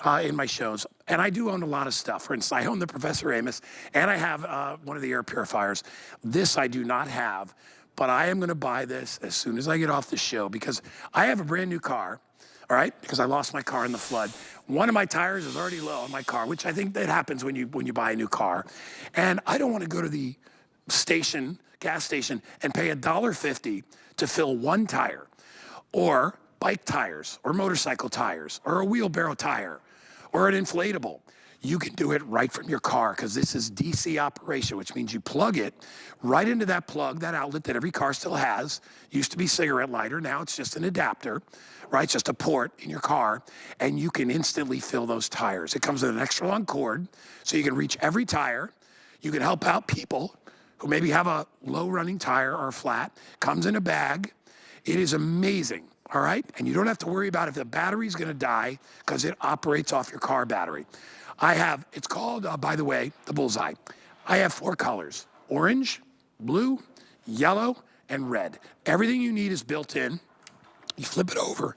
in my shows. And I do own a lot of stuff. For instance, I own the Professor Amos, and I have one of the air purifiers. This I do not have, but I am going to buy this as soon as I get off the show because I have a brand new car, all right, because I lost my car in the flood. One of my tires is already low on my car, which I think that happens when you buy a new car. And I don't want to go to the gas station, and pay $1.50 to fill one tire, or bike tires, or motorcycle tires, or a wheelbarrow tire, or an inflatable. You can do it right from your car because this is DC operation, which means you plug it right into that plug, that outlet that every car still has. Used to be cigarette lighter, now it's just an adapter, right? It's just a port in your car, and you can instantly fill those tires. It comes with an extra long cord, so you can reach every tire. You can help out people who maybe have a low running tire or flat. Comes in a bag. It is amazing, all right? And you don't have to worry about if the battery's gonna die because it operates off your car battery. It's called, by the way, the Bullseye. I have 4 colors: orange, blue, yellow, and red. Everything you need is built in. You flip it over.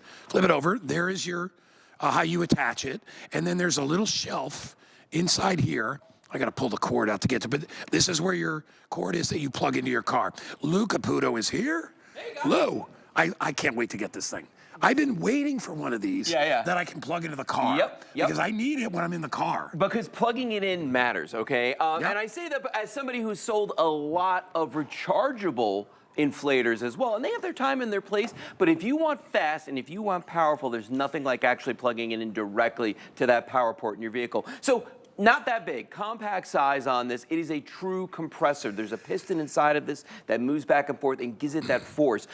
There is your, how you attach it. And then there's a little shelf inside here. I got to pull the cord out to get to, but this is where your cord is that you plug into your car. Lou Caputo is here. Hey, guys. Lou, I can't wait to get this thing. I've been waiting for one of these that I can plug into the car. Yep. Because I need it when I'm in the car. Because plugging it in matters, okay? And I say that as somebody who's sold a lot of rechargeable inflators as well, and they have their time and their place, but if you want fast and if you want powerful, there's nothing like actually plugging it in directly to that power port in your vehicle. So not that big, compact size on this. It is a true compressor. There's a piston inside of this that moves back and forth and gives it that force.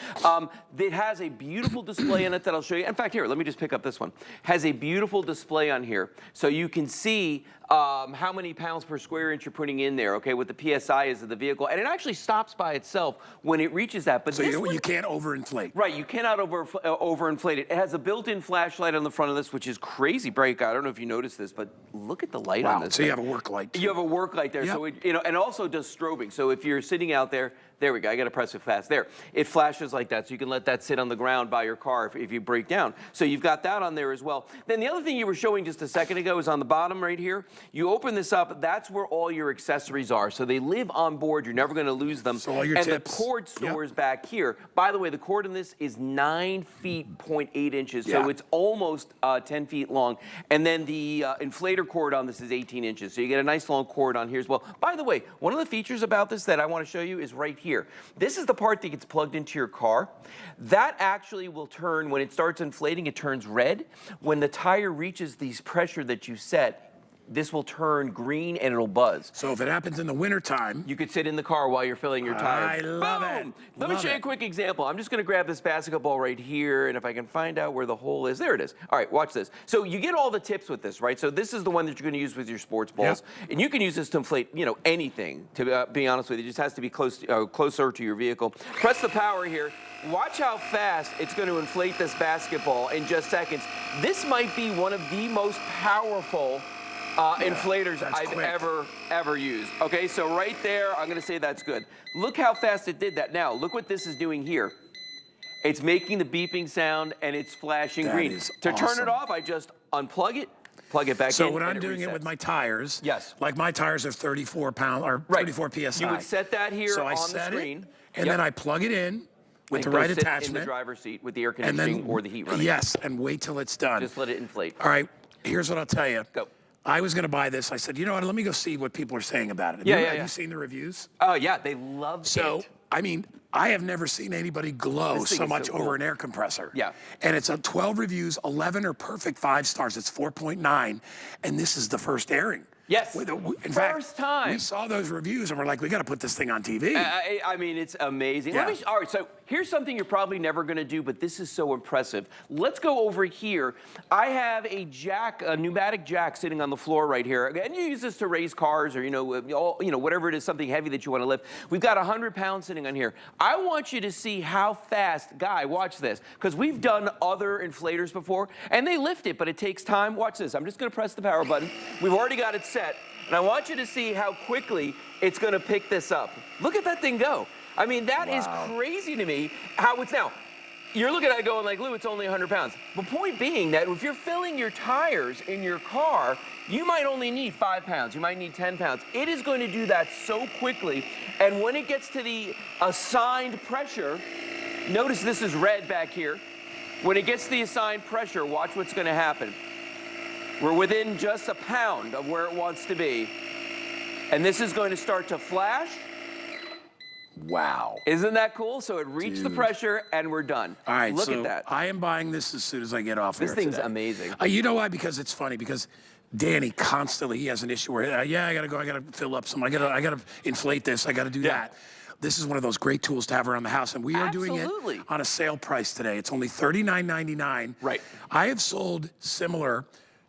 It has a beautiful display on it that I'll show you. In fact, here, let me just pick up this one. Has a beautiful display on here, so you can see how many pounds per square inch you're putting in there, okay, what the PSI is of the vehicle. And it actually stops by itself when it reaches that. But so you can't overinflate. Right, you cannot overinflate it. It has a built-in flashlight on the front of this, which is crazy bright. I don't know if you noticed this, but look at the light on this. So you have a work light too. You have a work light there, so it, and also does strobing. So if you're sitting out there, there we go, I gotta press it fast. There, it flashes like that, so you can let that sit on the ground by your car if you break down. So you've got that on there as well. Then the other thing you were showing just a second ago is on the bottom right here. You open this up, that's where all your accessories are. So they live on board, you're never gonna lose them. So all your tips. And the cord stores back here. By the way, the cord in this is 9 feet, 0.8 inches, so it's almost 10 feet long. And then the inflator cord on this is 18 inches, so you get a nice long cord on here as well. By the way, one of the features about this that I wanna show you is right here. This is the part that gets plugged into your car. That actually will turn, when it starts inflating, it turns red. When the tire reaches the pressure that you set, this will turn green and it'll buzz. So if it happens in the wintertime, you could sit in the car while you're filling your tire. I love it. Let me show you a quick example. I'm just gonna grab this basketball right here, and if I can find out where the hole is, there it is. All right, watch this. So you get all the tips with this, right? So this is the one that you're gonna use with your sports balls. And you can use this to inflate, anything, to be honest with you. It just has to be closer to your vehicle. Press the power here. Watch how fast it's going to inflate this basketball in just seconds. This might be one of the most powerful inflators I've ever used. Okay, so right there, I'm gonna say that's good. Look how fast it did that. Now, look what this is doing here. It's making the beeping sound and it's flashing green. To turn it off, I just unplug it, plug it back in. So when I'm doing it with my tires, like my tires are 34 pounds or 34 PSI. You would set that here on the screen. And then I plug it in with the right attachment. In the driver's seat with the air conditioning or the heat running. Yes, and wait till it's done. Just let it inflate. All right, here's what I'll tell you. Go. I was going to buy this. I said, you know what, let me go see what people are saying about it. Have you seen the reviews? Oh, yeah, they love it. So, I mean, I have never seen anybody glow so much over an air compressor. Yeah. And it's 12 reviews, 11 are perfect 5 stars. It's 4.9, and this is the first airing. Yes, in fact, we saw those reviews and we're like, we got to put this thing on TV. I mean, it's amazing. All right, so here's something you're probably never going to do, but this is so impressive. Let's go over here. I have a jack, a pneumatic jack sitting on the floor right here. And you use this to raise cars or, whatever it is, something heavy that you want to lift. We've got 100 pounds sitting on here. I want you to see how fast, Guy, watch this, because we've done other inflators before, and they lift it, but it takes time. Watch this. I'm just going to press the power button. We've already got it set, and I want you to see how quickly it's going to pick this up. Look at that thing go. I mean, that is crazy to me how it's now. you're looking at it going like, Lou, it's only 100 pounds. The point being that if you're filling your tires in your car, you might only need 5 pounds, you might need 10 pounds. It is going to do that so quickly, and when it gets to the assigned pressure, notice this is red back here. When it gets to the assigned pressure, watch what's gonna happen. We're within just a pound of where it wants to be, and this is going to start to flash. Wow. Isn't that cool? So it reached the pressure and we're done. All right, look so at that. I am buying this as soon as I get off This here thing's today. amazing. You know why? Because it's funny, because Danny constantly, he has an issue where, yeah, I gotta go, I gotta fill up some, I gotta inflate this, I gotta do that. This is one of those great tools to have around the house, and we are doing it on a sale price today. It's only $39.99. Right. I have sold similar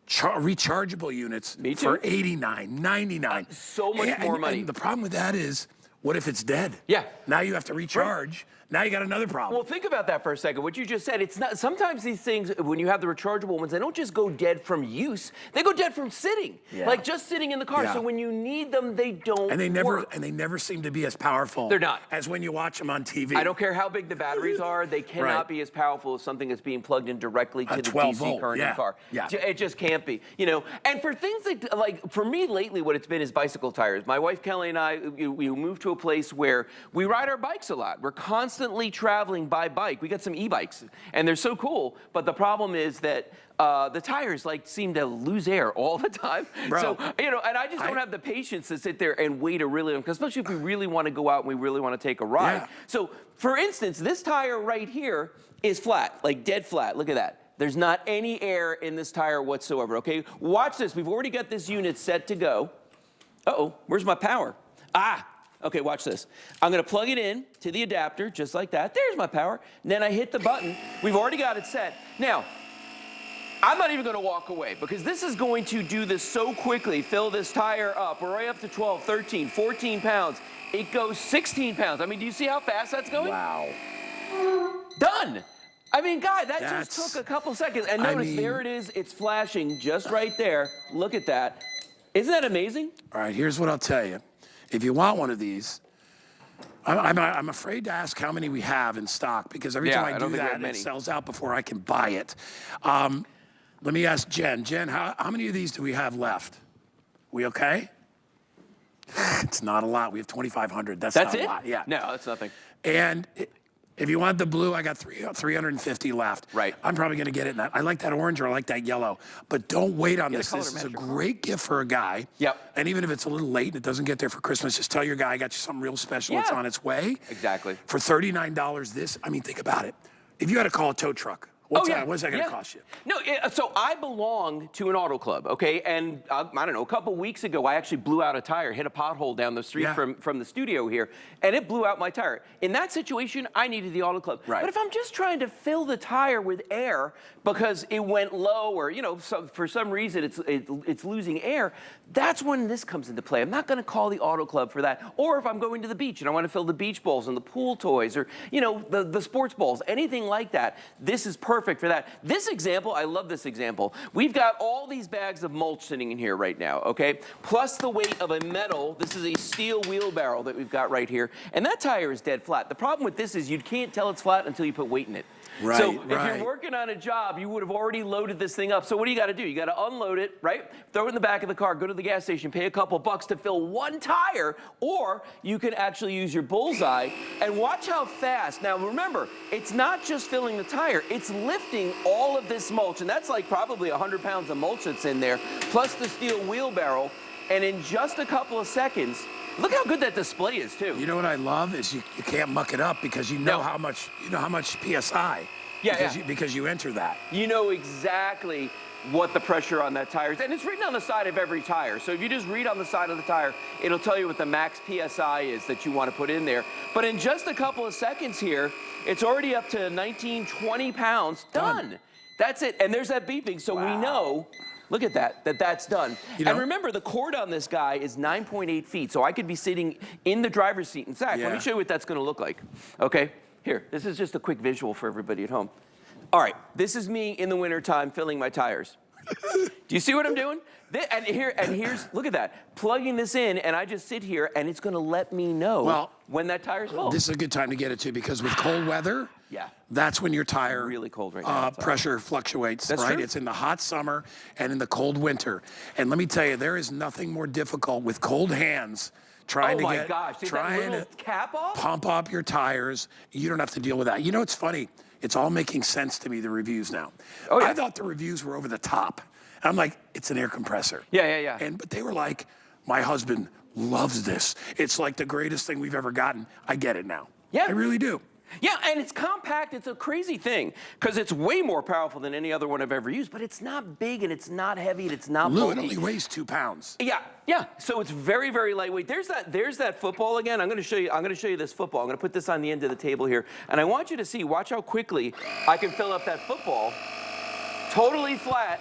rechargeable units for $89, $99. So much more money. And the problem with that is, what if it's dead? Yeah. Now you have to recharge. Now you got another problem. Well, think about that for a second. What you just said, it's not, sometimes these things, when you have the rechargeable ones, they don't just go dead from use, they go dead from sitting. Like just sitting in the car. So when you need them, they don't work. And they never seem to be as powerful. They're not. As when you watch them on TV. I don't care how big the batteries are, they cannot be as powerful as something that's being plugged in directly to the DC current in the car. It just can't be. You know, and for things like for me lately, what it's been is bicycle tires. My wife Kelly and I, we moved to a place where we ride our bikes a lot. We're constantly traveling by bike. We got some e-bikes, and they're so cool, but the problem is that the tires seem to lose air all the time. Bro, so, you know, and I just don't have the patience to sit there and wait a really long, because especially if we really want to go out and we really want to take a ride. So, for instance, this tire right here is flat, like dead flat. Look at that. There's not any air in this tire whatsoever, okay? Watch this. We've already got this unit set to go. Uh-oh, where's my power? Okay, watch this. I'm gonna plug it in to the adapter, just like that. There's my power. And then I hit the button. We've already got it set. Now, I'm not even gonna walk away, because this is going to do this so quickly. Fill this tire up. We're right up to 12, 13, 14 pounds. It goes 16 pounds. I mean, do you see how fast that's going? Wow. Done. I mean, guy, that just took a couple seconds. And notice, there it is. It's flashing just right there. Look at that. Isn't that amazing? All right, here's what I'll tell you. If you want one of these, I'm afraid to ask how many we have in stock, because every time I do that, it sells out before I can buy it. Let me ask Jen. Jen, how many of these do we have left? We okay? It's not a lot. We have 2,500. That's not a lot. Yeah. No, that's nothing. And if you want the blue, I got 350 left. Right. I'm probably going to get it in that. I like that orange, or I like that yellow. But don't wait on this. This is a great gift for a guy. Yep. And even if it's a little late and it doesn't get there for Christmas, just tell your guy I got you something real special. It's on its way. Exactly. For $39, this, I mean, think about it. If you had to call a tow truck, what's that going to cost you? No, so I belong to an auto club, okay? And I don't know, a couple weeks ago, I actually blew out a tire, hit a pothole down the street from the studio here, and it blew out my tire. In that situation, I needed the auto club. Right. But if I'm just trying to fill the tire with air because it went low, or you know, for some reason it's losing air, that's when this comes into play. I'm not going to call the auto club for that. Or if I'm going to the beach and I want to fill the beach balls and the pool toys, or you know, the sports balls, anything like that, this is perfect for that. This example, I love this example. We've got all these bags of mulch sitting in here right now, okay? Plus the weight of a metal. This is a steel wheelbarrow that we've got right here. And that tire is dead flat. The problem with this is you can't tell it's flat until you put weight in it. Right, so if you're working on a job, you would have already loaded this thing up. So what do you got to do? You got to unload it, right? Throw it in the back of the car, go to the gas station, pay a couple bucks to fill one tire, or you can actually use your Bullseye and watch how fast. Now remember, it's not just filling the tire, it's lifting all of this mulch, and that's like probably 100 pounds of mulch that's in there, plus the steel wheelbarrow, and in just a couple of seconds, look how good that display is too. You know what I love is you can't muck it up, because you know how much PSI. Because you enter that. You know exactly what the pressure on that tire is, and it's written on the side of every tire. So if you just read on the side of the tire, it'll tell you what the max PSI is that you want to put in there. But in just a couple of seconds here, it's already up to 19, 20 pounds. Done. That's it. And there's that beeping, so we know. Look at that, that's done. And remember, the cord on this guy is 9.8 feet, so I could be sitting in the driver's seat. In fact, let me show you what that's gonna look like, okay? Here, this is just a quick visual for everybody at home. All right, this is me in the wintertime filling my tires. Do you see what I'm doing? Here's, look at that. Plugging this in, and I just sit here, and it's gonna let me know when that tire's full. This is a good time to get it too, because with cold weather, yeah, that's when your tire really cold right now. Pressure fluctuates, That's right? true. It's in the hot summer and in the cold winter. And let me tell you, there is nothing more difficult with cold hands trying to cap off? Pump up your tires. You don't have to deal with that. You know, it's funny. It's all making sense to me, the reviews now. Oh, yeah. I thought the reviews were over the top. I'm like, it's an air compressor. Yeah. But they were like, my husband loves this. It's like the greatest thing we've ever gotten. I get it now. Yeah. I really do. Yeah, and it's compact. It's a crazy thing because it's way more powerful than any other one I've ever used, but it's not big and it's not heavy and it's not bulky. It only weighs 2 pounds. Yeah. So it's very, very lightweight. There's that football again. I'm going to show you this football. I'm going to put this on the end of the table here, and I want you to see. Watch how quickly I can fill up that football. Totally flat.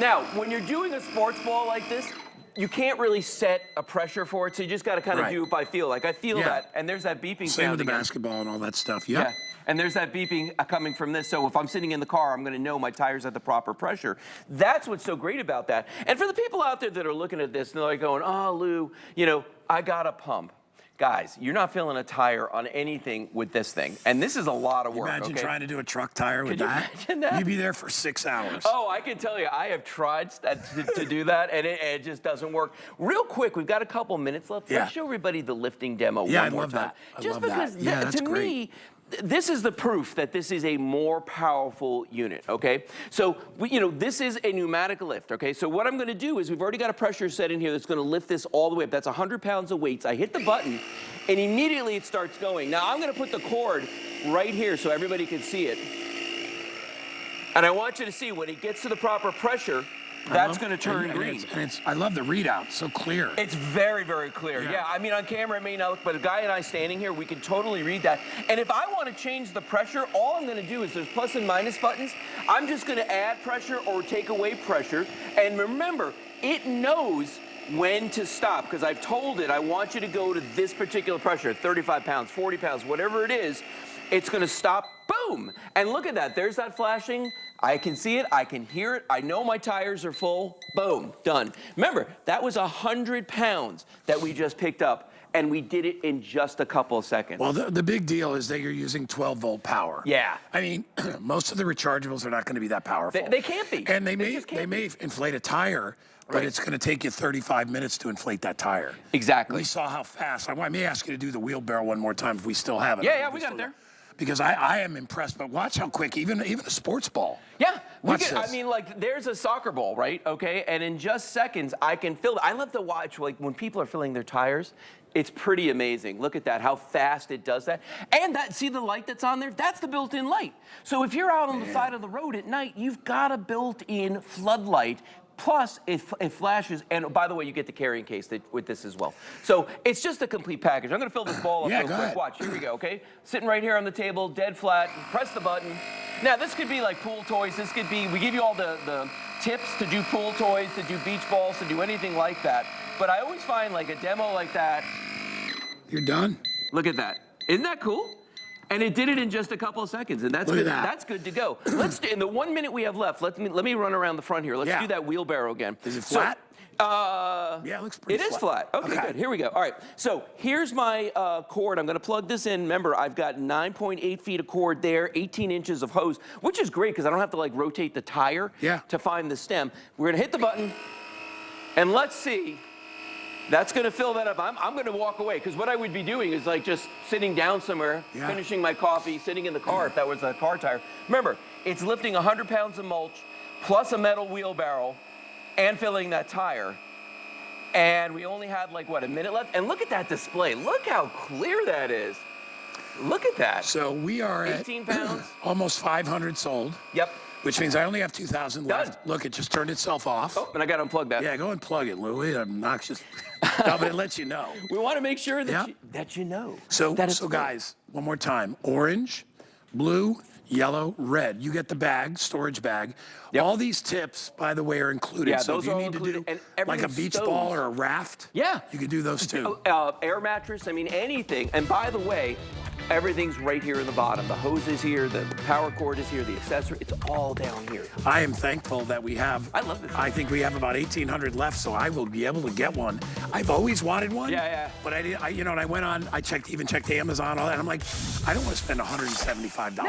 Now, when you're doing a sports ball like this, you can't really set a pressure for it, so you just got to kind of do it by feel. Like I feel that, and there's that beeping sound. Same with the again. basketball and all that stuff. Yeah, and there's that beeping coming from this. So if I'm sitting in the car, I'm going to know my tire's at the proper pressure. That's what's so great about that. And for the people out there that are looking at this and they're like going, "Oh, Lou, you know, I got a pump." Guys, you're not filling a tire on anything with this thing. And this is a lot of work, Imagine trying to do a truck tire with that. Imagine that? You'd be there for 6 hours. Oh, I can tell you, I have tried to do that, and it just doesn't work. Real quick, we've got a couple minutes left. Let's show everybody the lifting demo one more time. Just because, to me, this is the proof that this is a more powerful unit, okay? So, this is a pneumatic lift, okay? So what I'm gonna do is we've already got a pressure set in here that's gonna lift this all the way up. That's 100 pounds of weights. I hit the button, and immediately it starts going. Now, I'm gonna put the cord right here so everybody can see it. And I want you to see when it gets to the proper pressure, that's going to turn green. I love the readout, so clear. It's very, very clear. Yeah, I mean, on camera it may not look, but a guy and I standing here, we can totally read that. And if I want to change the pressure, all I'm going to do is there's plus and minus buttons. I'm just going to add pressure or take away pressure. And remember, it knows when to stop because I've told it, I want you to go to this particular pressure, 35 pounds, 40 pounds, whatever it is. It's going to stop, boom. And look at that. There's that flashing. I can see it. I can hear it. I know my tires are full. Boom, done. Remember, that was 100 pounds that we just picked up, and we did it in just a couple of seconds. Well, the big deal is that you're using 12-volt power. Yeah. I mean, most of the rechargeables are not going to be that powerful. They can't be. And they may inflate a tire, but it's going to take you 35 minutes to inflate that tire. Exactly. We saw how fast. I may ask you to do the wheelbarrow one more time if we still have it. Yeah, we got it there. Because I am impressed, but watch how quick, even a sports ball. Yeah, I mean, like, there's a soccer ball, right? Okay, and in just seconds, I can fill it. I love to watch, like, when people are filling their tires, it's pretty amazing. Look at that, how fast it does that. And see the light that's on there? That's the built-in light. So if you're out on the side of the road at night, you've got a built-in floodlight. Plus, it flashes, and by the way, you get the carrying case with this as well. So it's just a complete package. I'm gonna fill this ball up real quick. Watch, here we go, okay? Sitting right here on the table, dead flat, press the button. Now, this could be like pool toys. This could be, we give you all the tips to do pool toys, to do beach balls, to do anything like that. But I always find like a demo like that. You're done. Look at that. Isn't that cool? And it did it in just a couple of seconds, and that's good. That's good to go. Let's in the 1 minute we have left. Let me run around the front here. Let's do that wheelbarrow again. Is it flat? Yeah, it looks pretty flat. It is flat. Okay, good. Here we go. All right. So here's my cord. I'm going to plug this in. Remember, I've got 9.8 feet of cord there, 18 inches of hose, which is great because I don't have to like rotate the tire to find the stem. We're going to hit the button, and let's see. That's going to fill that up. I'm going to walk away because what I would be doing is like just sitting down somewhere, finishing my coffee, sitting in the car if that was a car tire. Remember, it's lifting 100 pounds of mulch plus a metal wheelbarrow and filling that tire. And we only had like, what, a minute left? And look at that display. Look how clear that is. Look at that. So we are 18 pounds. Almost 500 sold. Yep. Which means I only have 2,000 left. Look, it just turned itself off. Oh, and I got to unplug that. Yeah, go unplug it, Lou. It's obnoxious. No, but it lets you know. We want to make sure that you know. So guys, one more time. Orange, blue, yellow, red. You get the bag, storage bag. Yep. All these tips, by the way, are included. Yeah, so those if you are all need to included, do and like a everything beach stows. ball or a raft, Yeah. you could do those too. Air mattress, I mean, anything. And by the way, everything's right here in the bottom. The hose is here, the power cord is here, the accessory, it's all down here. I am thankful that we have. I love this. I think we have about 1,800 left, so I will be able to get one. I've always wanted one. Yeah. But I, you know, and I went on. I checked Amazon, all that. And I'm like, I don't want to spend $175.